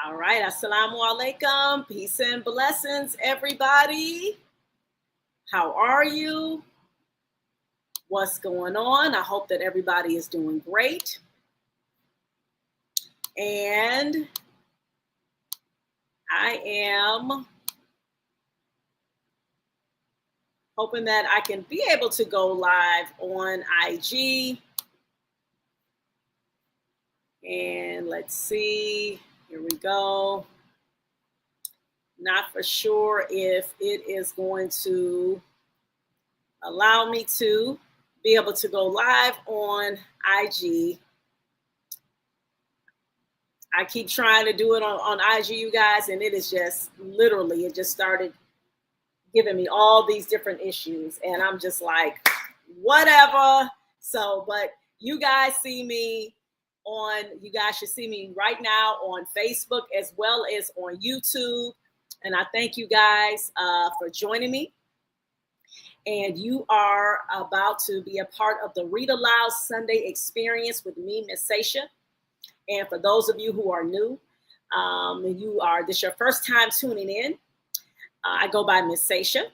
All right. Assalamu alaikum. Peace and blessings, everybody. How are you? What's going on? I hope that everybody is doing great. And I am hoping that I can be able to go live on IG. And let's see. Here we go. Not for sure if it is going to allow me to be able to go live on IG. I keep trying to do it on IG, you guys, and it is just literally, it just started giving me all these different issues. And I'm just like, whatever. So, but you guys see me you guys should see me right now on Facebook as well as on YouTube. And I thank you guys for joining me. And you are about to be a part of the Read Aloud Sunday experience with me, Miss Sasha. And for those of you who are new, this is your first time tuning in. I go by Miss Sasha,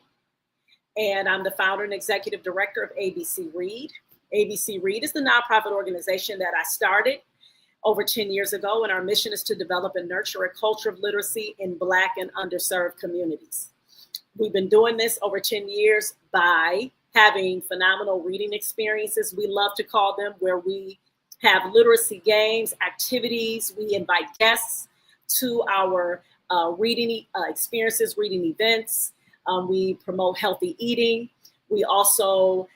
and I'm the founder and executive director of ABC Read. ABC Read is the nonprofit organization that I started over 10 years ago, and our mission is to develop and nurture a culture of literacy in Black and underserved communities. We've been doing this over 10 years by having phenomenal reading experiences, we love to call them, where we have literacy games, activities. We invite guests to our reading experiences, reading events. We promote healthy eating. We also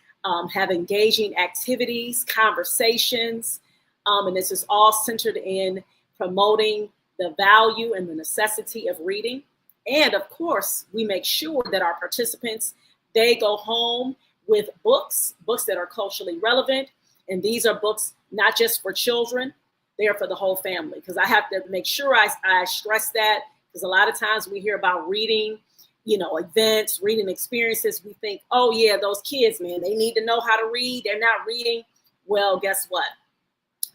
have engaging activities, conversations, and this is all centered in promoting the value and the necessity of reading. And of course, we make sure that our participants, they go home with books that are culturally relevant. And these are books not just for children, they are for the whole family. Because I have to make sure I stress that, because a lot of times we hear about reading, events, reading experiences. We think, oh yeah, those kids, man, they need to know how to read. They're not reading. Well, guess what?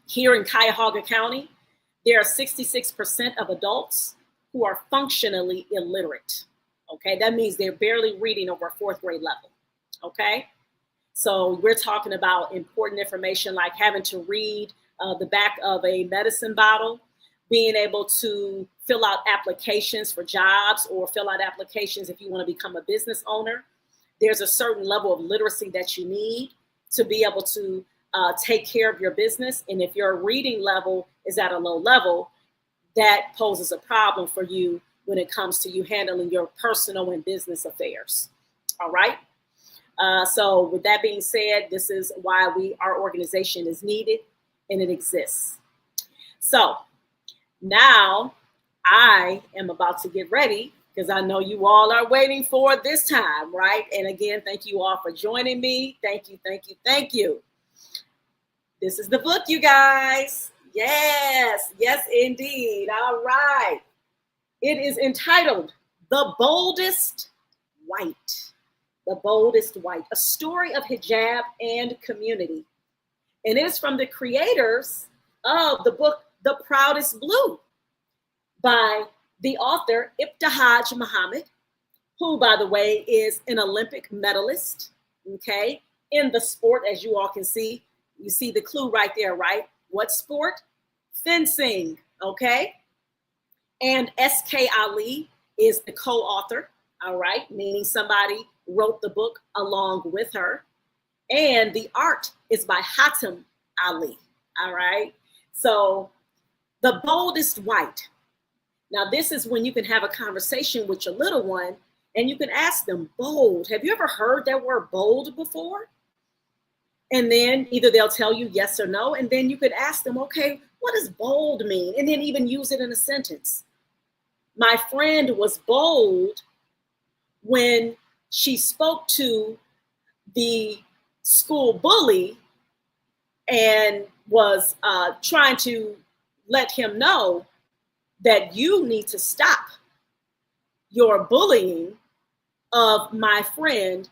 Here in Cuyahoga County, there are 66% of adults who are functionally illiterate. Okay, that means they're barely reading over a fourth grade level. Okay, so we're talking about important information like having to read the back of a medicine bottle, being able to fill out applications for jobs or fill out applications if you want to become a business owner. There's a certain level of literacy that you need to be able to take care of your business. And if your reading level is at a low level, that poses a problem for you when it comes to you handling your personal and business affairs. All right. So with that being said, this is why our organization is needed and it exists. So now I am about to get ready because I know you all are waiting for this time, right? And again, thank you all for joining me. Thank you, thank you, thank you. This is the book, you guys. Yes, indeed. All right. It is entitled The Boldest White. The Boldest White, a story of hijab and community. And it is from the creators of the book, The Proudest Blue, by the author, Ibtihaj Muhammad, who, by the way, is an Olympic medalist, okay, in the sport, as you all can see. You see the clue right there, right? What sport? Fencing, okay? And S.K. Ali is the co-author, all right? Meaning somebody wrote the book along with her. And the art is by Hatem Ali, all right? So The Boldest White. Now, this is when you can have a conversation with your little one and you can ask them, bold. Have you ever heard that word bold before? And then either they'll tell you yes or no. And then you could ask them, okay, what does bold mean? And then even use it in a sentence. My friend was bold when she spoke to the school bully and was trying to let him know that you need to stop your bullying of my friend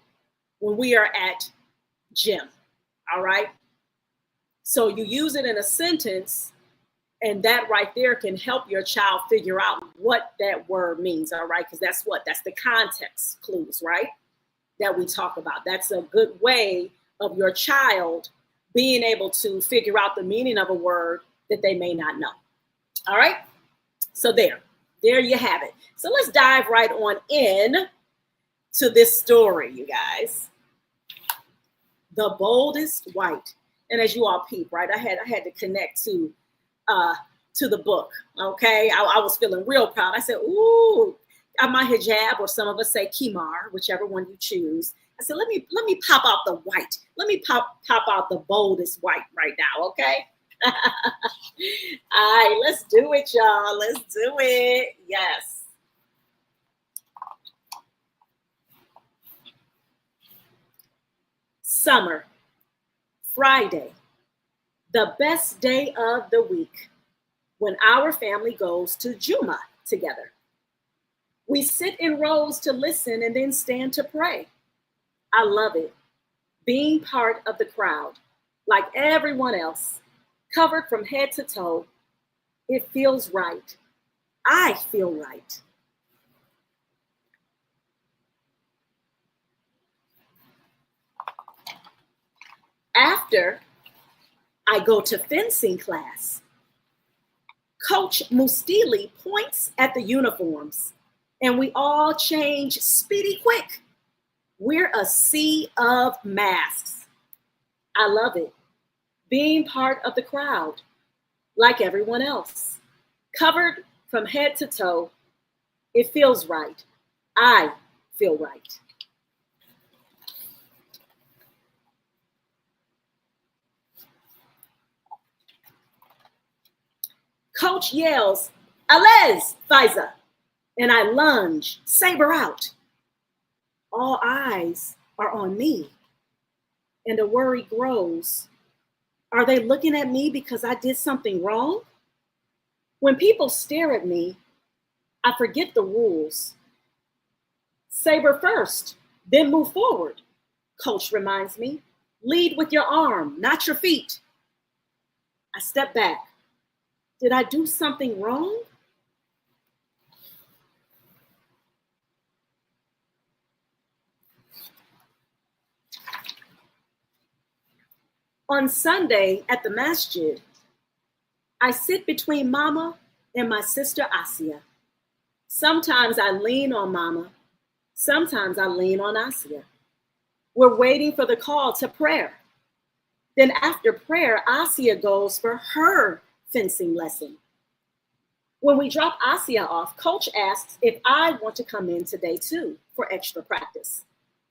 when we are at gym. All right. So you use it in a sentence And that right there can help your child figure out what that word means, all right? Because that's the context clues, right? That we talk about. That's a good way of your child being able to figure out the meaning of a word that they may not know. All right? So there you have it. So let's dive right on in to this story, you guys. The Boldest White. And as you all peep, right? I had to connect to the book. Okay. I was feeling real proud. I said, ooh, my hijab, or some of us say kimar, whichever one you choose. I said, let me pop out the white. Let me pop out the boldest white right now, okay? All right, let's do it, y'all. Let's do it. Yes. Summer, Friday, the best day of the week, when our family goes to Juma together. We sit in rows to listen and then stand to pray. I love it. Being part of the crowd, like everyone else, covered from head to toe, it feels right. I feel right. After, I go to fencing class. Coach Mustili points at the uniforms, and we all change speedy quick. We're a sea of masks. I love it. Being part of the crowd, like everyone else. Covered from head to toe, it feels right. I feel right. Coach yells, "Alez, Faiza," and I lunge, saber out. All eyes are on me, and the worry grows. Are they looking at me because I did something wrong? When people stare at me, I forget the rules. Saber first, then move forward, Coach reminds me. Lead with your arm, not your feet. I step back. Did I do something wrong? On Sunday at the masjid, I sit between Mama and my sister Asia. Sometimes I lean on Mama, sometimes I lean on Asia. We're waiting for the call to prayer. Then after prayer, Asia goes for her fencing lesson. When we drop Asia off, Coach asks if I want to come in today too for extra practice.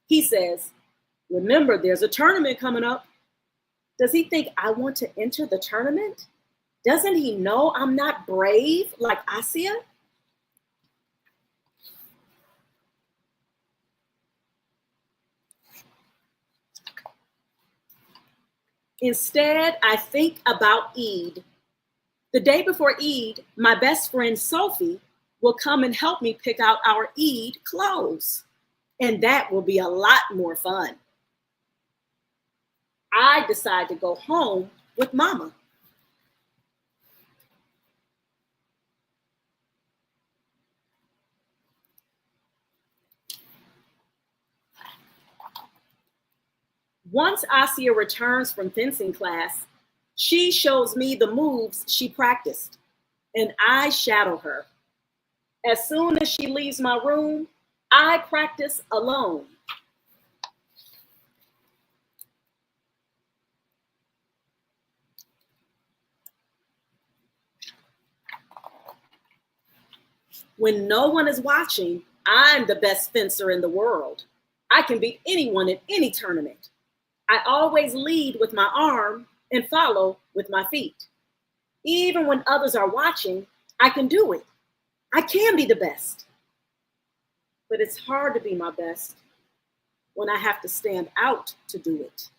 He says, "Remember, there's a tournament coming up." Does he think I want to enter the tournament? Doesn't he know I'm not brave like Asia? Instead, I think about Eid. The day before Eid, my best friend Sophie will come and help me pick out our Eid clothes. And that will be a lot more fun. I decide to go home with Mama. Once Asia returns from fencing class, she shows me the moves she practiced, and I shadow her. As soon as she leaves my room, I practice alone. When no one is watching, I'm the best fencer in the world. I can beat anyone in any tournament. I always lead with my arm and follow with my feet. Even when others are watching, I can do it. I can be the best. But it's hard to be my best when I have to stand out to do it.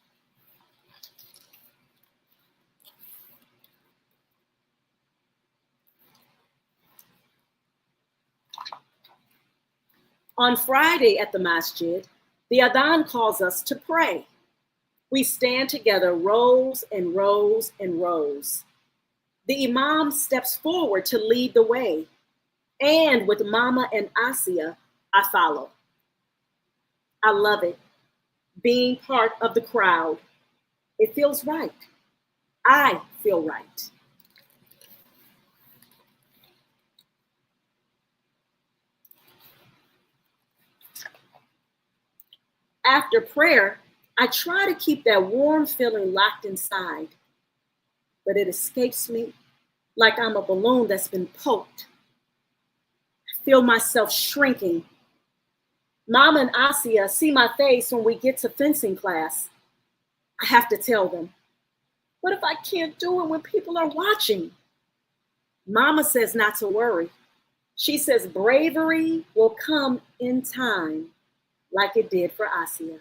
On Friday at the masjid, the adhan calls us to pray. We stand together rows and rows and rows. The Imam steps forward to lead the way, and with Mama and Asia, I follow. I love it. Being part of the crowd, it feels right. I feel right. After prayer, I try to keep that warm feeling locked inside, but it escapes me like I'm a balloon that's been poked. I feel myself shrinking. Mama and Asia see my face when we get to fencing class. I have to tell them, what if I can't do it when people are watching? Mama says not to worry. She says bravery will come in time, like it did for Asia.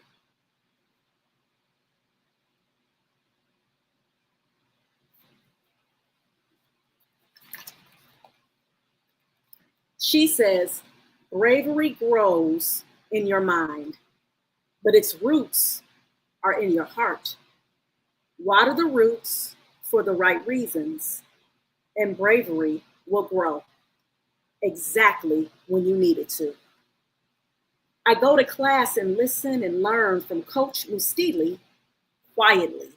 She says bravery grows in your mind, but its roots are in your heart. Water the roots for the right reasons, and bravery will grow exactly when you need it to. I go to class and listen and learn from Coach Mustili quietly.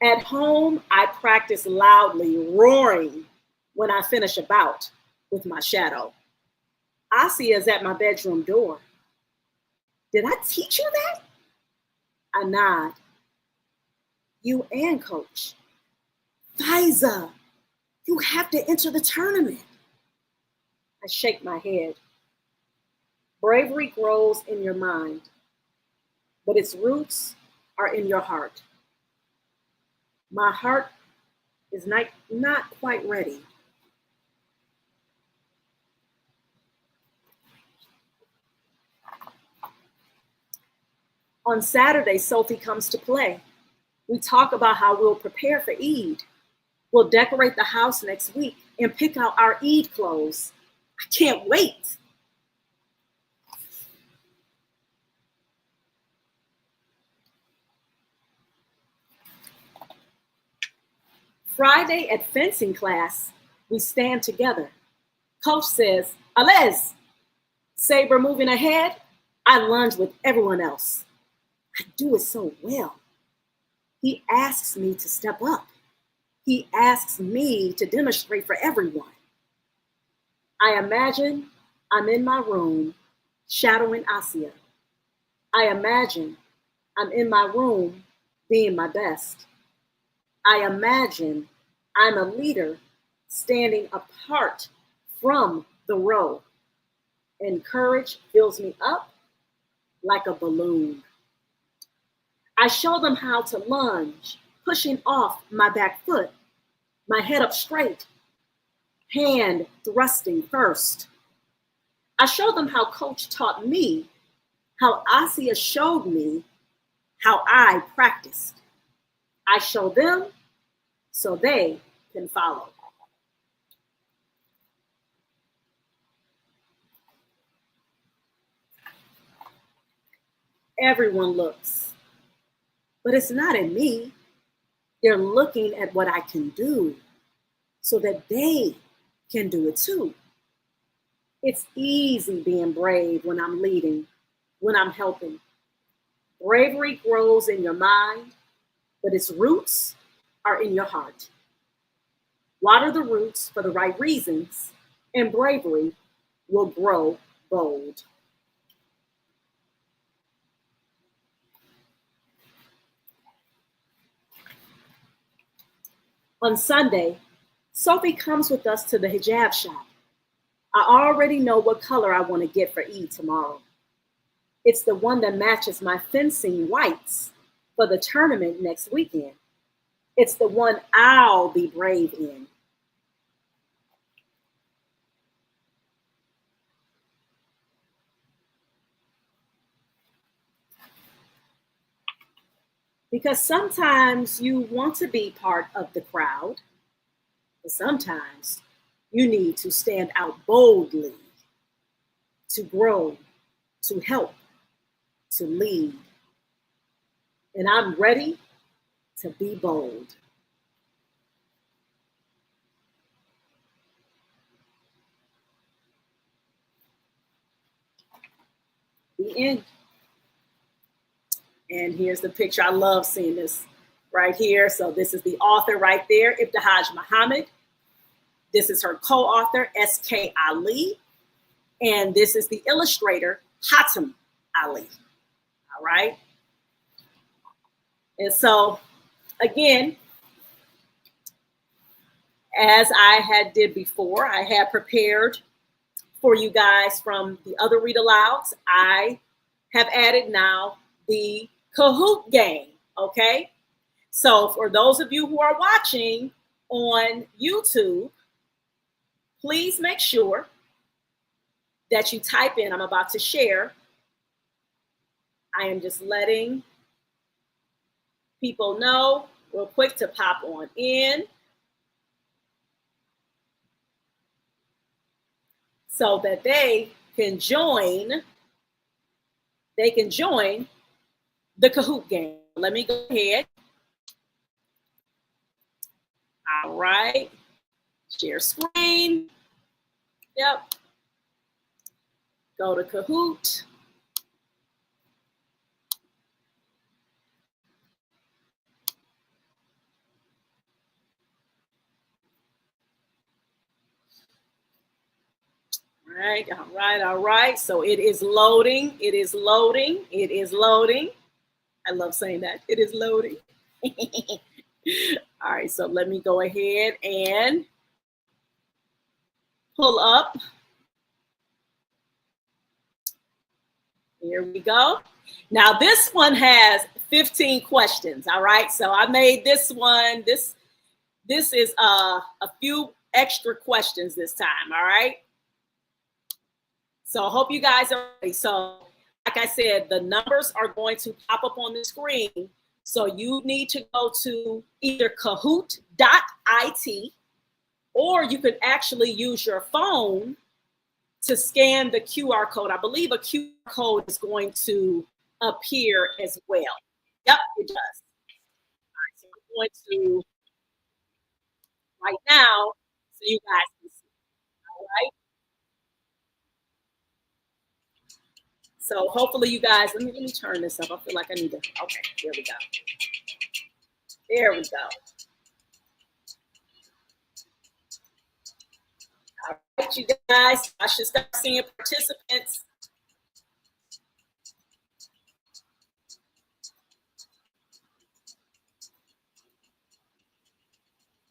At home, I practice loudly, roaring when I finish a bout with my shadow. Asia is at my bedroom door. Did I teach you that? I nod. You and Coach. Faiza, you have to enter the tournament. I shake my head. Bravery grows in your mind, but its roots are in your heart. My heart is not quite ready. On Saturday, Sophie comes to play. We talk about how we'll prepare for Eid. We'll decorate the house next week and pick out our Eid clothes. I can't wait. Friday at fencing class, we stand together. Coach says, Alez, saber moving ahead. I lunge with everyone else. I do it so well. He asks me to step up. He asks me to demonstrate for everyone. I imagine I'm in my room shadowing Asia. I imagine I'm in my room being my best. I imagine I'm a leader standing apart from the row, and courage fills me up like a balloon. I show them how to lunge, pushing off my back foot, my head up straight, hand thrusting first. I show them how Coach taught me, how Asia showed me, how I practiced. I show them so they can follow. Everyone looks, but it's not at me. They're looking at what I can do so that they can do it too. It's easy being brave when I'm leading, when I'm helping. Bravery grows in your mind, but its roots are in your heart. Water the roots for the right reasons, and bravery will grow bold. On Sunday, Sophie comes with us to the hijab shop. I already know what color I want to get for Eid tomorrow. It's the one that matches my fencing whites for the tournament next weekend. It's the one I'll be brave in. Because sometimes you want to be part of the crowd, but sometimes you need to stand out boldly. to grow, to help, to lead. And I'm ready to be bold. The end. And here's the picture. I love seeing this right here. So this is the author right there, Ibtihaj Muhammad. This is her co-author, S.K. Ali. And this is the illustrator, Hatem Ali. All right. And so, again, as I had did before, I had prepared for you guys from the other read alouds. I have added now the Kahoot game, okay? So for those of you who are watching on YouTube, please make sure that you type in, I'm about to share. I am just letting people know real quick to pop on in so that they can join the Kahoot game. Let me go ahead. All right. Share screen. Yep. Go to Kahoot. All right. So it is loading. It is loading. It is loading. I love saying that. It is loading. All right. So let me go ahead and pull up. Here we go. Now this one has 15 questions. All right. So I made this one. This is a few extra questions this time. All right. So I hope you guys are ready. So like I said, the numbers are going to pop up on the screen. So you need to go to either kahoot.it, or you could actually use your phone to scan the QR code. I believe a QR code is going to appear as well. Yep, it does. All right, so I'm going to right now so you guys can see. All right. So hopefully you guys, let me turn this up. I feel like I need to, okay, there we go. There we go. All right, you guys, I should start seeing participants.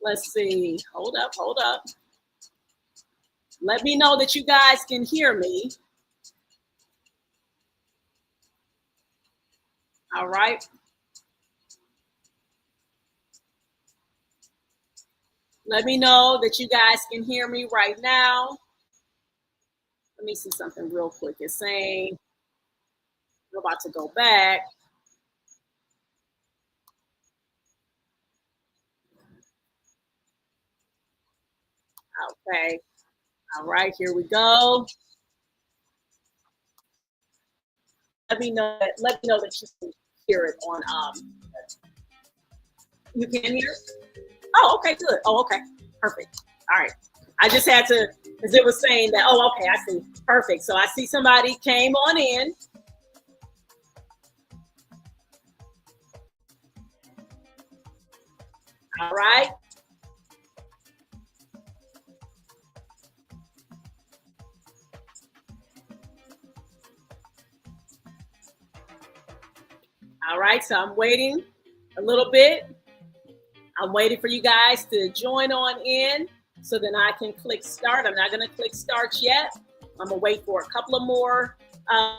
Let's see, hold up. Let me know that you guys can hear me. All right. Let me know that you guys can hear me right now. Let me see something real quick. It's saying we're about to go back. Okay. All right, here we go. Let me know that you can hear it on you can hear it? Oh, okay, good. Oh, okay. Perfect. All right. I just had to, because it was saying that, oh, okay, I see. Perfect. So I see somebody came on in. All right. All right, so I'm waiting a little bit. I'm waiting for you guys to join on in so then I can click start. I'm not going to click start yet. I'm going to wait for a couple of more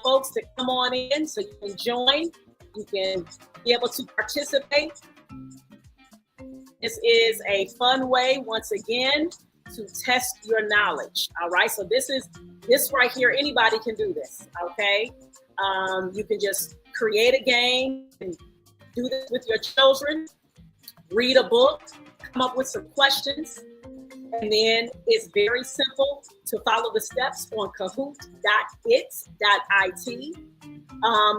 folks to come on in so you can join. You can be able to participate. This is a fun way, once again, to test your knowledge. All right, so this right here, anybody can do this, okay? You can just create a game and do this with your children, read a book, come up with some questions, And then it's very simple to follow the steps on kahoot.it,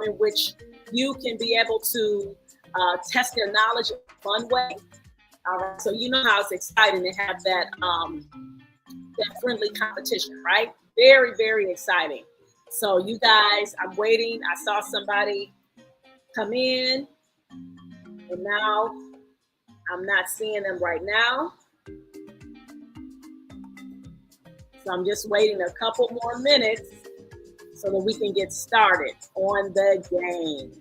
in which you can be able to test their knowledge in a fun way. All right, so you know how it's exciting to have that friendly competition, right? Very, very exciting. So you guys, I'm waiting. I saw somebody come in, and now I'm not seeing them right now. So I'm just waiting a couple more minutes so that we can get started on the game.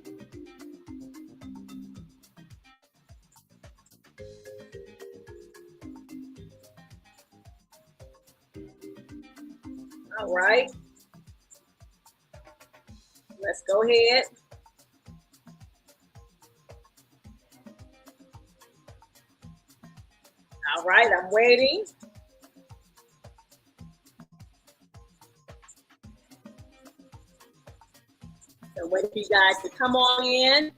All right. Let's go ahead. All right, I'm waiting. So waiting for you guys to come on in.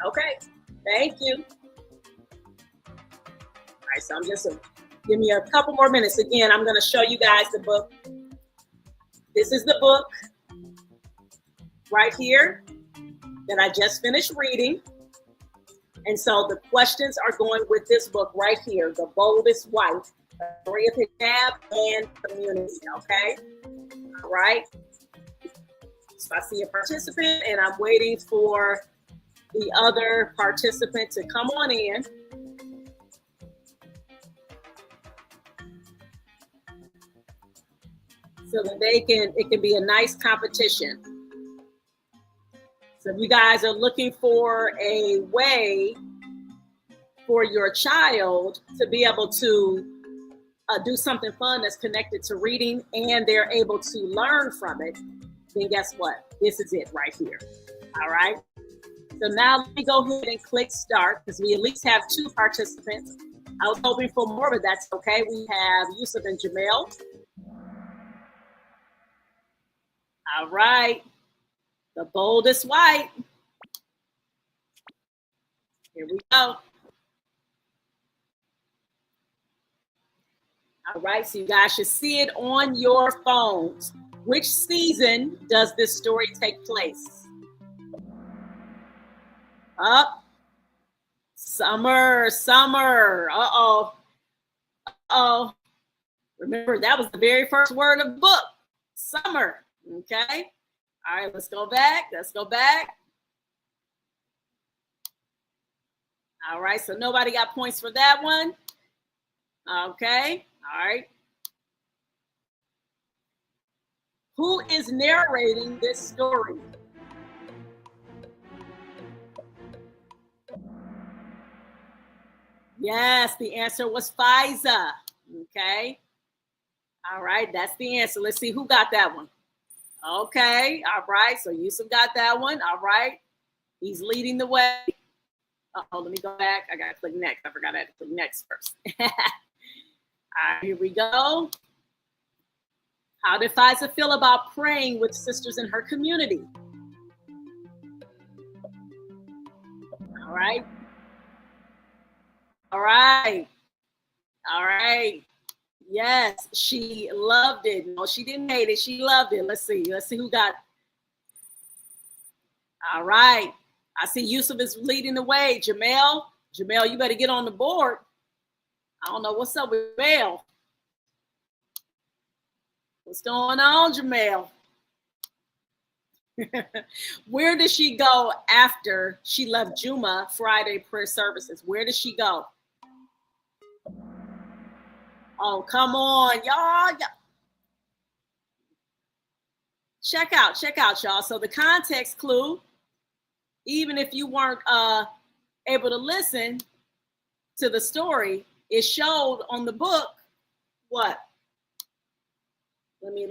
Okay, thank you. All right, so I'm just give me a couple more minutes. Again, I'm going to show you guys the book. This is the book right here that I just finished reading. And so the questions are going with this book right here, The Boldest Wife, A Story of Hijab and Community, okay? All right. So I see a participant, and I'm waiting for the other participant to come on in. So that it can be a nice competition. So if you guys are looking for a way for your child to be able to do something fun that's connected to reading and they're able to learn from it, then guess what? This is it right here. All right. So now let me go ahead and click start because we at least have 2 participants. I was hoping for more, but that's okay. We have Yusuf and Jamel. All right. The boldest white. Here we go. All right, so you guys should see it on your phones. Which season does this story take place? Up. Summer. Uh-oh. Remember, that was the very first word of the book. Summer. Okay. All right, let's go back. All right, so nobody got points for that one. Okay. All right. Who is narrating this story? Yes, the answer was Fiza. Okay. All right, that's the answer. Let's see who got that one. Okay. All right. So Yusuf got that one. All right. He's leading the way. Oh, let me go back. I got to click next. I forgot I had to click next first. All right, here we go. How did Fiza feel about praying with sisters in her community? All right. All right. All right. Yes, she loved it. No, she didn't hate it. She loved it. Let's see. Let's see who got it. All right. I see Yusuf is leading the way. Jamel, you better get on the board. I don't know what's up with Jamel. What's going on, Jamel? Where did she go after she left Juma Friday prayer services? Where did she go? Oh, come on, y'all. Check out, y'all. So the context clue, even if you weren't able to listen to the story, it showed on the book what? Let me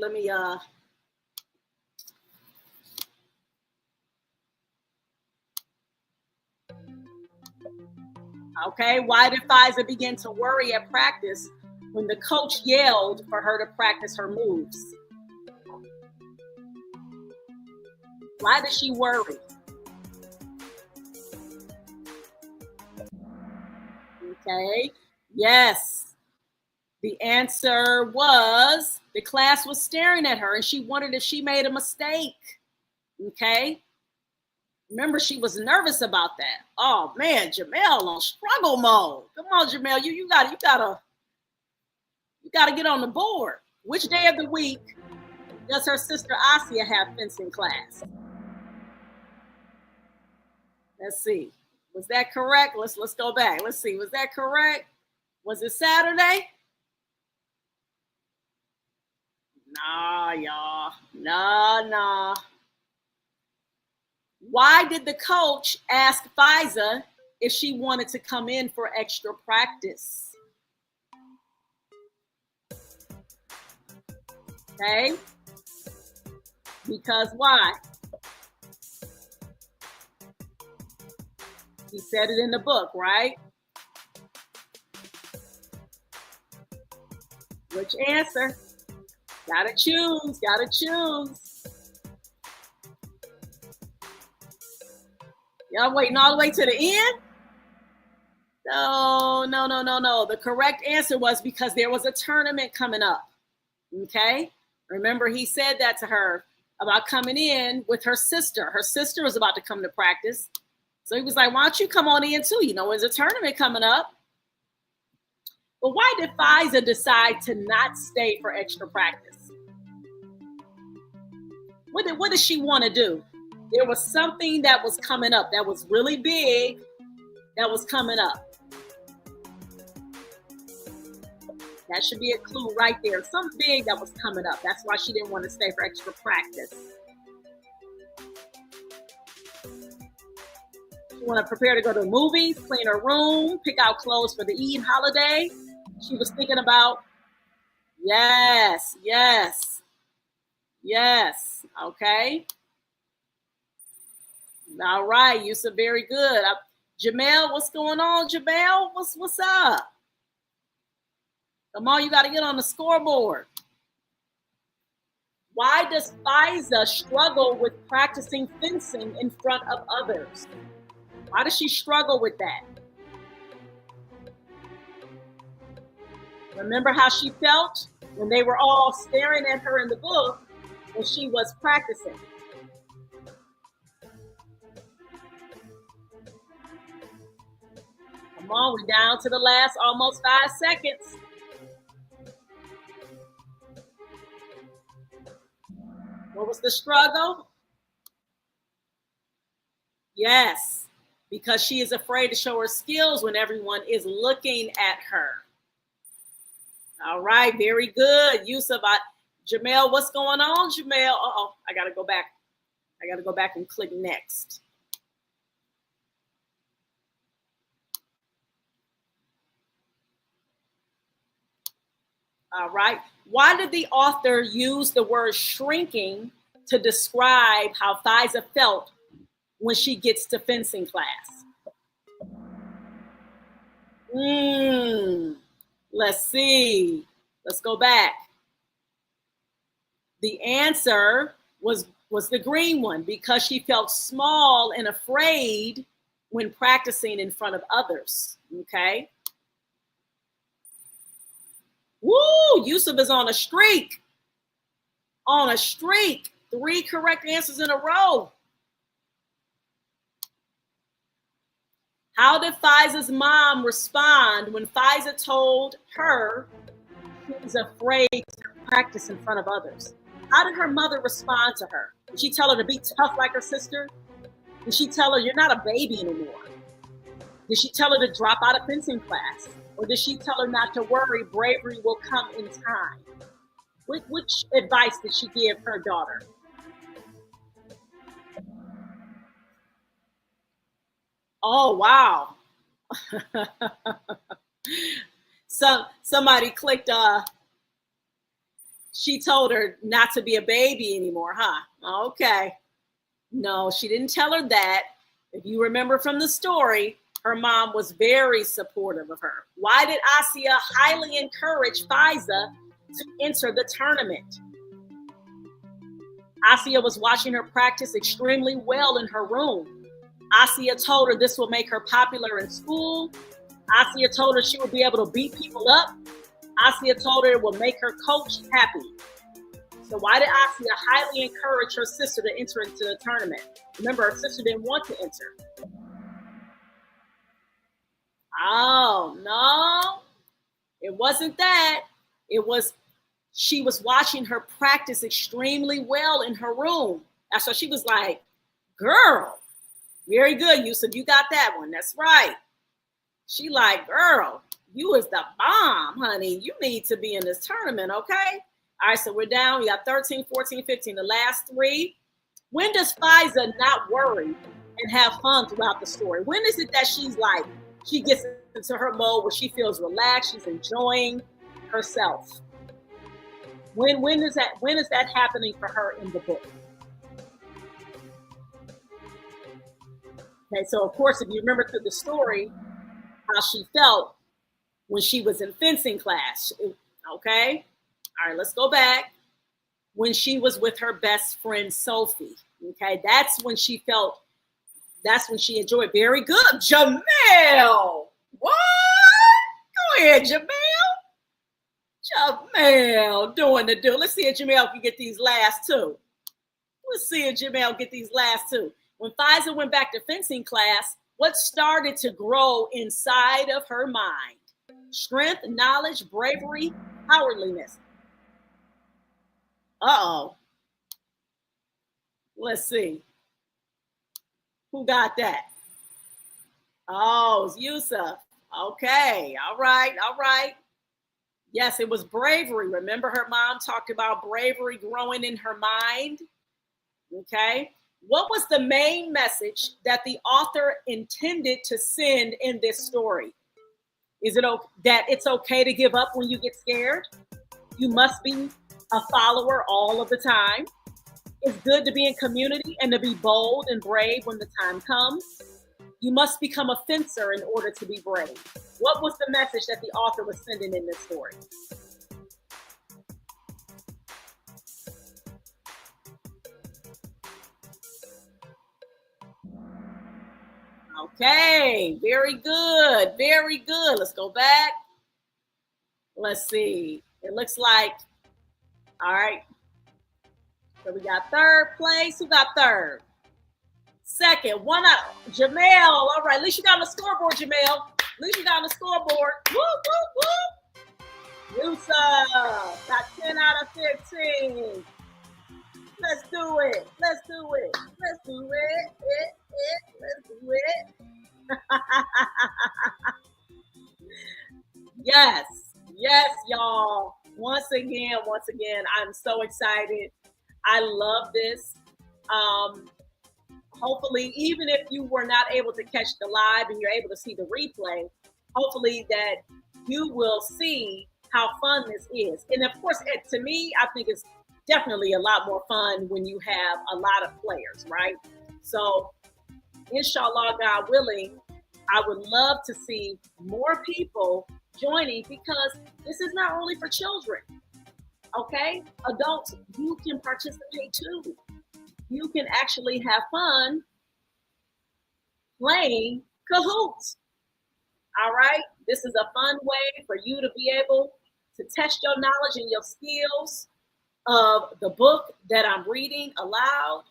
okay, why did Fiza begin to worry at practice when the coach yelled for her to practice her moves? Why did she worry? Okay. Yes. The answer was the class was staring at her and she wondered if she made a mistake. Okay. Remember, she was nervous about that. Oh man, Jamel on struggle mode. Come on, Jamel. You gotta get on the board. Which day of the week does her sister Asia have fencing class? Let's see. Was that correct? Let's go back. Let's see. Was that correct? Was it Saturday? Nah, y'all. Nah. Why did the coach ask Fiza if she wanted to come in for extra practice? Okay. Because why? He said it in the book, right? Which answer? Gotta choose. Y'all waiting all the way to the end? No. The correct answer was because there was a tournament coming up. Okay? Remember, he said that to her about coming in with her sister. Her sister was about to come to practice. So he was like, why don't you come on in too? There's a tournament coming up. But why did Fiza decide to not stay for extra practice? What did she want to do? There was something that was coming up that was really big that was coming up. That should be a clue right there. Something big that was coming up. That's why she didn't want to stay for extra practice. She wanted to prepare to go to the movies, clean her room, pick out clothes for the Eid holiday. She was thinking about, yes. Okay. All right, Yusuf, very good. Jamel, what's going on, Jamel? What's up? Come on, you got to get on the scoreboard. Why does Fiza struggle with practicing fencing in front of others? Why does she struggle with that? Remember how she felt when they were all staring at her in the book when she was practicing? Come on, we're down to the last almost 5 seconds. What was the struggle? Yes, because she is afraid to show her skills when everyone is looking at her. All right, very good. Yusuf, Jamel, what's going on, Jamel? Uh-oh, I got to go back. And click next. All right. Why did the author use the word shrinking to describe how Fiza felt when she gets to fencing class? Let's see. Let's go back. The answer was the green one, because she felt small and afraid when practicing in front of others. Okay. Woo! Yusuf is on a streak. 3 correct answers in a row. How did Fiza's mom respond when Fiza told her she was afraid to practice in front of others? How did her mother respond to her? Did she tell her to be tough like her sister? Did she tell her you're not a baby anymore? Did she tell her to drop out of fencing class? Or did she tell her not to worry, bravery will come in time? Which advice did she give her daughter? Oh, wow. Somebody clicked, she told her not to be a baby anymore, huh? Okay. No, she didn't tell her that. If you remember from the story, her mom was very supportive of her. Why did Asia highly encourage Fiza to enter the tournament? Asia was watching her practice extremely well in her room. Asia told her this will make her popular in school. Asia told her she would be able to beat people up. Asia told her it will make her coach happy. So why did Asia highly encourage her sister to enter into the tournament? Remember, her sister didn't want to enter. Oh, no. It wasn't that. It was she was watching her practice extremely well in her room. That's why she was like, girl, very good, Yusuf. You got that one. That's right. She like, girl, you is the bomb, honey. You need to be in this tournament, okay? All right, so we're down. We got 13, 14, 15, the last three. When does Faiza not worry and have fun throughout the story? When is it that she's like, she gets into her mode where she feels relaxed, she's enjoying herself? When is that happening for her in the book? Okay, so of course, if you remember through the story, how she felt when she was in fencing class. Okay, all right, let's go back. When she was with her best friend Sophie. Okay, that's when she enjoyed. Very good, Jamel. What? Go ahead, Jamel. Jamel doing the do. Let's see if Jamel can get these last two. Let's see if Jamel get these last two. When Faiza went back to fencing class, what started to grow inside of her mind? Strength, knowledge, bravery, cowardliness. Uh-oh. Let's see. Who got that? Oh, it's Yusuf. Okay. All right. All right. Yes, it was bravery. Remember her mom talked about bravery growing in her mind? Okay. What was the main message that the author intended to send in this story? Is it that it's okay to give up when you get scared? You must be a follower all of the time. It's good to be in community and to be bold and brave when the time comes. You must become a fencer in order to be brave. What was the message that the author was sending in this story? Okay, very good. Very good. Let's go back. Let's see. It looks like, all right. So we got third place. Who got third? Second, one out. Jamel. All right, at least you got on the scoreboard, Jamel. At least you got on the scoreboard. Woo, woo, woo. Yusuf got 10 out of 15. Let's do it. Let's do it. Let's do it. Let's do it. Yes. Yes, y'all. Once again, I'm so excited. I love this. Hopefully, even if you were not able to catch the live and you're able to see the replay, hopefully that you will see how fun this is. And of course, to me, I think it's definitely a lot more fun when you have a lot of players, right? So, inshallah, God willing, I would love to see more people joining because this is not only for children, okay? Adults, you can participate too. You can actually have fun playing Kahoots. All right? This is a fun way for you to be able to test your knowledge and your skills of the book that I'm reading aloud.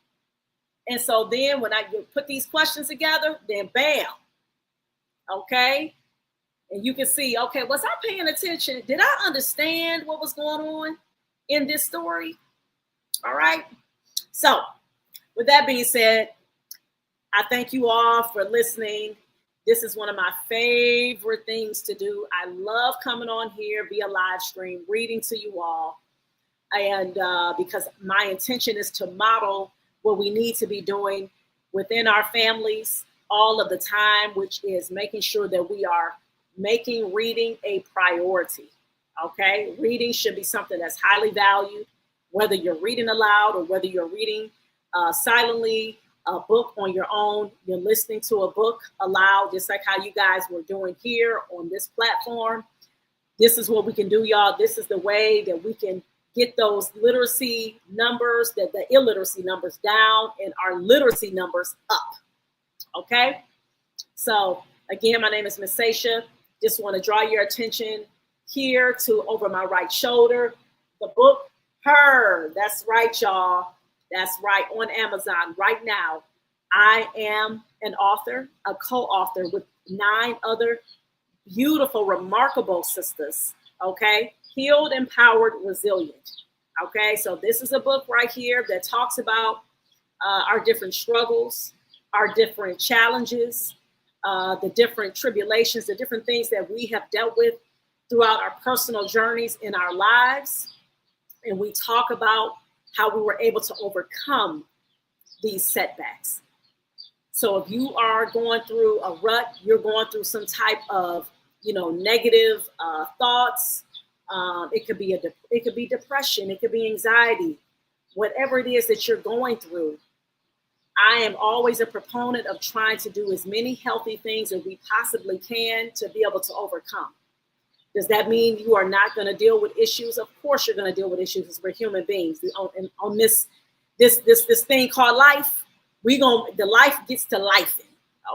And so then when I put these questions together, then bam. Okay? And you can see, okay, was I paying attention? Did I understand what was going on in this story? All right? So, with that being said, I thank you all for listening. This is one of my favorite things to do. I love coming on here via live stream, reading to you all. And because my intention is to model what we need to be doing within our families all of the time, which is making sure that we are making reading a priority. Okay? Reading should be something that's highly valued, whether you're reading aloud or whether you're reading silently, a book on your own, you're listening to a book aloud, just like how you guys were doing here on this platform. This is what we can do, y'all. This is the way that we can get those literacy numbers, the illiteracy numbers down, and our literacy numbers up. Okay? So again, my name is Miss Sasha. Just want to draw your attention here to over my right shoulder, the book Her. That's right, y'all. That's right, on Amazon right now. I am an author, a co-author with 9 other beautiful, remarkable sisters. Okay? Healed, empowered, resilient. Okay? So this is a book right here that talks about our different struggles, our different challenges, the different tribulations, the different things that we have dealt with throughout our personal journeys in our lives. And we talk about how we were able to overcome these setbacks. So if you are going through a rut, you're going through some type of, negative thoughts. It could be depression. It could be anxiety. Whatever it is that you're going through, I am always a proponent of trying to do as many healthy things as we possibly can to be able to overcome. Does that mean you are not going to deal with issues? Of course you're going to deal with issues because we're human beings. On this thing called life, the life gets to life,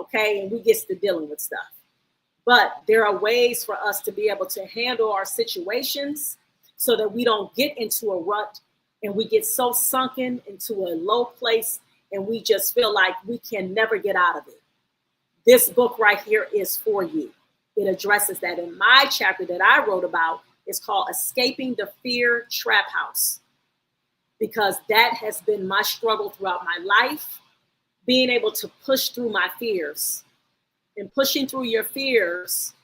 okay? And we gets to dealing with stuff. But there are ways for us to be able to handle our situations so that we don't get into a rut and we get so sunken into a low place and we just feel like we can never get out of it. This book right here is for you. It addresses that. In my chapter that I wrote about, it's called Escaping the Fear Trap House, because that has been my struggle throughout my life, being able to push through my fears. And pushing through your fears,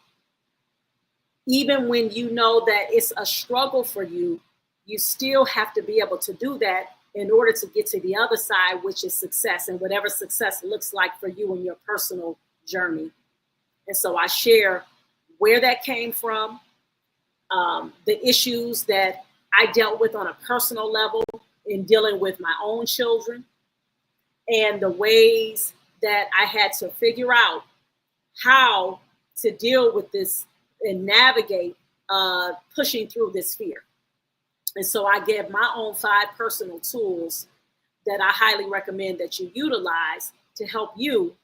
even when you know that it's a struggle for you, you still have to be able to do that in order to get to the other side, which is success, and whatever success looks like for you in your personal journey. And so I share where that came from, the issues that I dealt with on a personal level in dealing with my own children, and the ways that I had to figure out how to deal with this and navigate pushing through this fear. And so I gave my own 5 personal tools that I highly recommend that you utilize to help you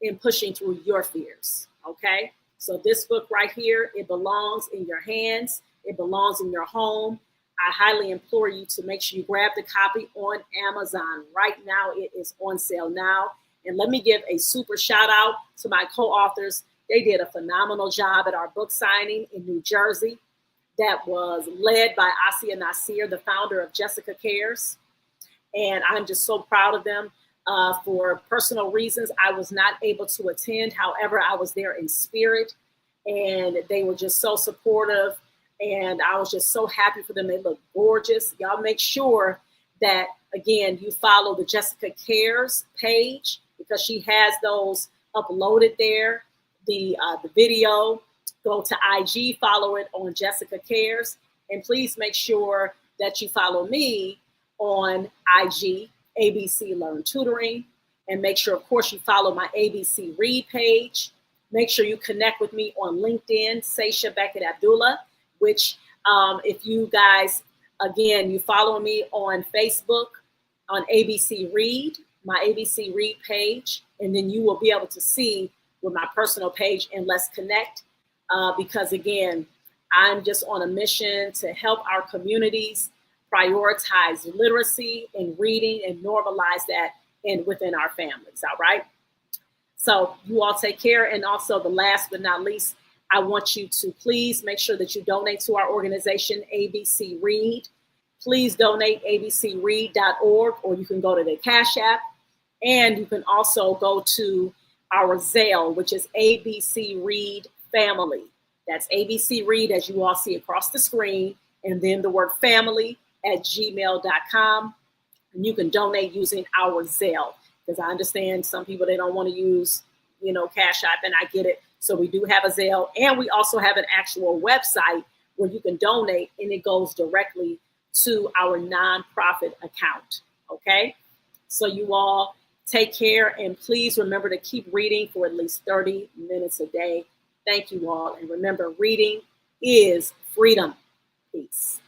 in pushing through your fears. Okay? So this book right here, it belongs in your hands. It belongs in your home. I highly implore you to make sure you grab the copy on Amazon. Right now, it is on sale now. And let me give a super shout out to my co-authors. They did a phenomenal job at our book signing in New Jersey that was led by Asia Nasir, the founder of Jessica Cares. And I'm just so proud of them. For personal reasons, I was not able to attend. However, I was there in spirit, and they were just so supportive. And I was just so happy for them. They look gorgeous. Y'all make sure that, again, you follow the Jessica Cares page, because she has those uploaded there. The video, go to IG, follow it on Jessica Cares. And please make sure that you follow me on IG, ABC Learn Tutoring. And make sure, of course, you follow my ABC Read page. Make sure you connect with me on LinkedIn, Sasha Beckett Abdullah, which if you guys, again, you follow me on Facebook, on ABC Read, my ABC Read page, and then you will be able to see with my personal page, and let's connect. Because again, I'm just on a mission to help our communities prioritize literacy and reading and normalize that within our families, all right? So you all take care. And also, the last but not least, I want you to please make sure that you donate to our organization, ABC Read. Please donate, abcread.org, or you can go to the Cash App. And you can also go to our Zelle, which is ABC Read Family. That's ABC Read, as you all see across the screen, and then the word family at gmail.com. And you can donate using our Zelle, because I understand some people, they don't want to use, Cash App, and I get it. So we do have a Zelle, and we also have an actual website where you can donate, and it goes directly to our nonprofit account. Okay? So you all take care, and please remember to keep reading for at least 30 minutes a day. Thank you all. And remember, reading is freedom. Peace.